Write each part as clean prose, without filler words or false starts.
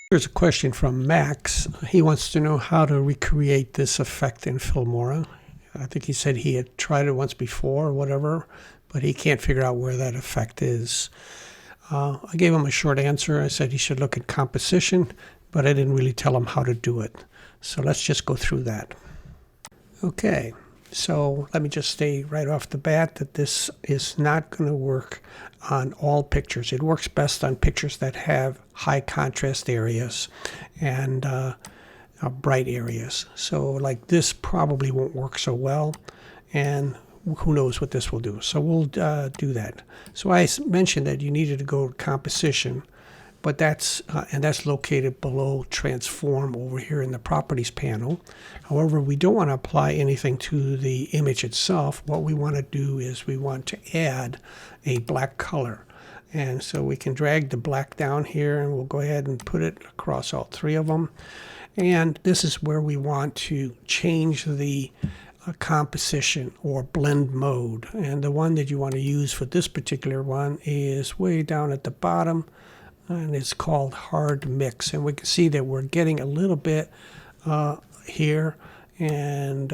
Here's a question from Max. He wants to know how to recreate this effect in Filmora. I think he said he had tried it once before or whatever, but he can't figure out where that effect is. I gave him a short answer. I said he should look at composition, but I didn't really tell him how to do it. So let's just go through that. Okay, so let me just say right off the bat that this is not going to work on all pictures. It works best on pictures that have high contrast areas and bright areas. So like this probably won't work so well, and who knows what this will do. So we'll do that. So I mentioned that you needed to go to composition, but that's located below transform over here in the properties panel. However, we don't want to apply anything to the image itself. What we want to do is we want to add a black color. And so we can drag the black down here, and we'll go ahead and put it across all three of them. And this is where we want to change the composition or blend mode. And the one that you want to use for this particular one is way down at the bottom, and it's called hard mix. And we can see that we're getting a little bit here, and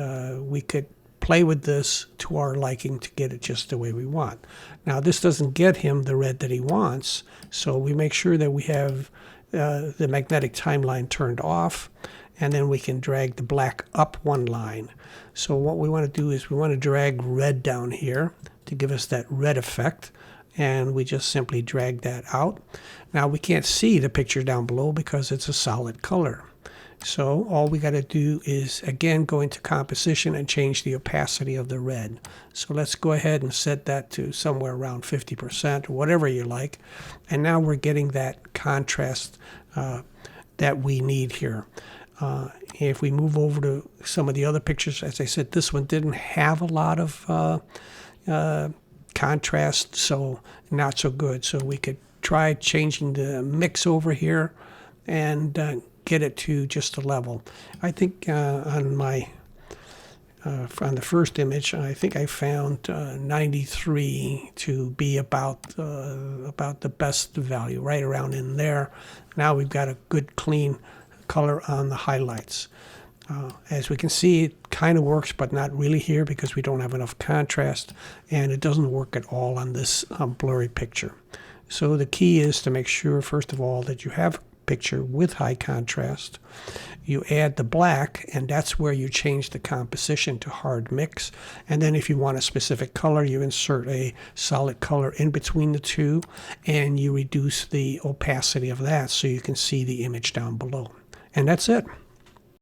we could play with this to our liking to get it just the way we want. Now this doesn't get him the red that he wants, so we make sure that we have the magnetic timeline turned off, and then we can drag the black up one line. So what we want to do is we want to drag red down here to give us that red effect, and we just simply drag that out. Now we can't see the picture down below because it's a solid color. So all we got to do is again go into composition and change the opacity of the red. So let's go ahead and set that to somewhere around 50% or whatever you like. And now we're getting that contrast that we need here. If we move over to some of the other pictures, as I said, this one didn't have a lot of contrast, so not so good. So we could try changing the mix over here and get it to just a level. I think on the first image, I think I found 93 to be about the best value, right around in there. Now we've got a good clean color on the highlights. As we can see, it kind of works, but not really here because we don't have enough contrast, and it doesn't work at all on this blurry picture. So the key is to make sure, first of all, that you have a picture with high contrast. You add the black, and that's where you change the composition to hard mix. And then if you want a specific color, you insert a solid color in between the two, and you reduce the opacity of that so you can see the image down below. And that's it.